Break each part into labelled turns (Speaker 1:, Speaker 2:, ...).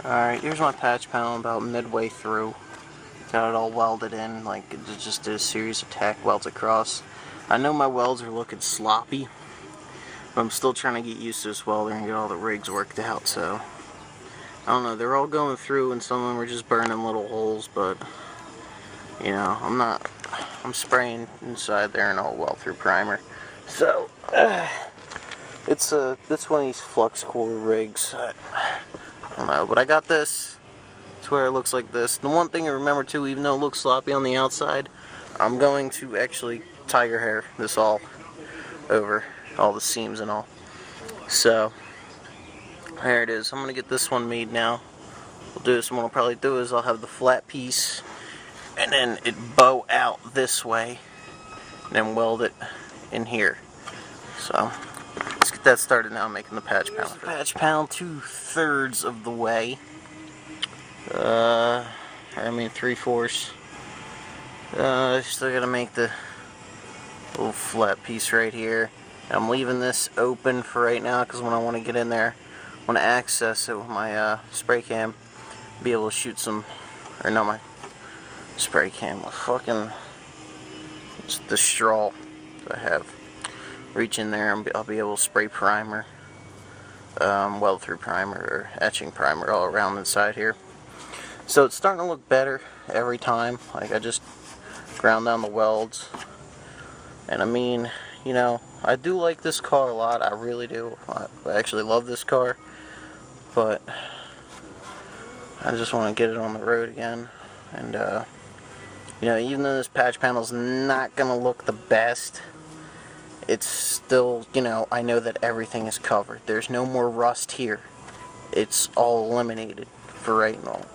Speaker 1: Alright, here's my patch panel about midway through. Got it all welded in, like just did a series of tack welds across. I know my welds are looking sloppy, but I'm still trying to get used to this welder and get all the rigs worked out, so I don't know, they're all going through and some of them are just burning little holes, but you know, I'm spraying inside there and I'll weld through primer. So it's one of these flux core rigs. I don't know, but I got this. It's where it looks like this. The one thing to remember too, even though it looks sloppy on the outside, I'm going to actually tiger hair this all over, all the seams and all. So there it is. I'm gonna get this one made now. We'll do this, and what I'll probably do is I'll have the flat piece and then it bow out this way and then weld it in here. So let's get that started now, making the patch panel. The patch panel 2/3 of the way. I mean 3/4. Still gotta make the little flat piece right here. I'm leaving this open for right now because when I want to get in there, I want to access it with my spray cam, be able to shoot some, or not my spray cam, fucking the straw that I have. Reach in there and I'll be able to spray primer, weld through primer or etching primer all around inside here. So it's starting to look better every time. Like I just ground down the welds, and I mean, you know, I do like this car a lot. I really do. I actually love this car, but I just want to get it on the road again. And you know, even though this patch panel's not gonna look the best, it's still, you know, I know that everything is covered. There's no more rust here. It's all eliminated for right now.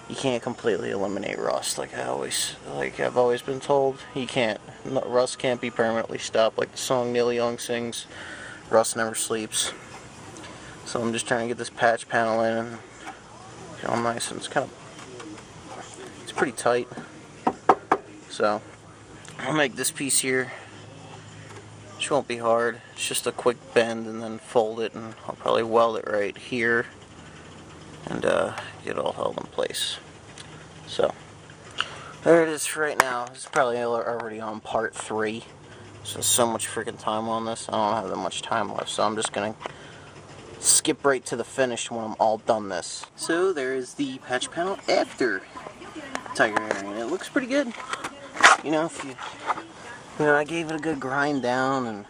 Speaker 1: You can't completely eliminate rust, like I've always been told. You can't. Rust can't be permanently stopped, like the song Neil Young sings. Rust never sleeps. So I'm just trying to get this patch panel in and get all nice, and it's pretty tight. So I'll make this piece here, which won't be hard. It's just a quick bend and then fold it, and I'll probably weld it right here and get it all held in place. So there it is for right now. This is probably already on part 3. So much freaking time on this. I don't have that much time left, so I'm just gonna skip right to the finish when I'm all done this. So there is the patch panel after tiger hairing. It looks pretty good. You know, I gave it a good grind down and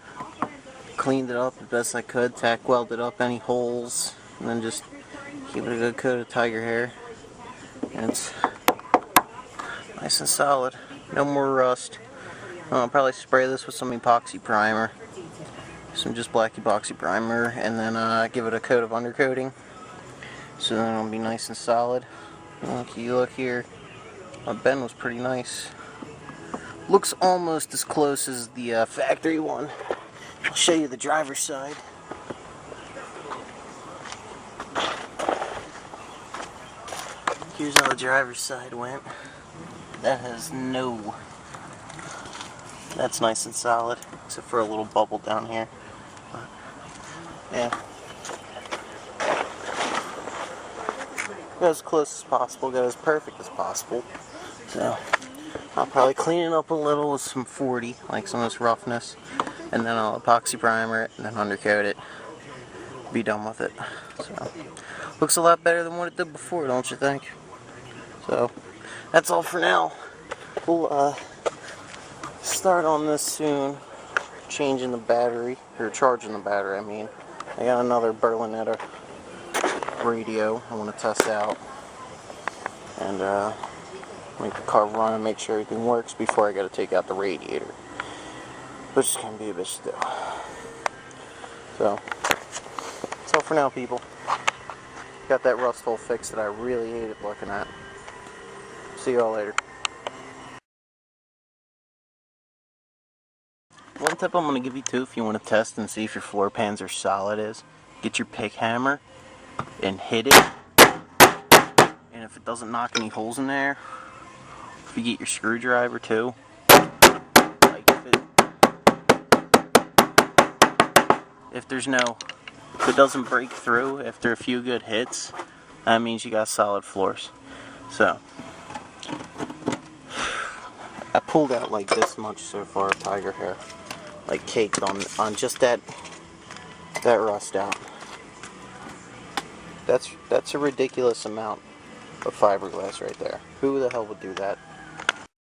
Speaker 1: cleaned it up the best I could, tack welded up any holes, and then just give it a good coat of tiger hair. And it's nice and solid. No more rust. I'll probably spray this with some epoxy primer. Some just black epoxy primer, and then give it a coat of undercoating. So then it'll be nice and solid. Look here. My bend was pretty nice. Looks almost as close as the factory one. I'll show you the driver's side. Here's how the driver's side went. That's nice and solid, except for a little bubble down here. But, yeah. Got as close as possible, got as perfect as possible. So I'll probably clean it up a little with some 40, like some of this roughness, and then I'll epoxy primer it and then undercoat it. Be done with it. So looks a lot better than what it did before, don't you think? So that's all for now. We'll start on this soon, changing the battery, or charging the battery, I mean. I got another Berlinetta radio I want to test out, and make the car run and make sure everything works before I got to take out the radiator, which is going to be a bitch still. So that's all for now, people. Got that rust hole fixed that I really hated looking at. See you all later. One tip I'm going to give you too, if you want to test and see if your floor pans are solid, is get your pick hammer and hit it, and if it doesn't knock any holes in there, if you get your screwdriver too, like if it doesn't break through after a few good hits, that means you got solid floors. So I pulled out like this much so far of tiger hair, like caked on just that rust out. That's a ridiculous amount of fiberglass right there. Who the hell would do that?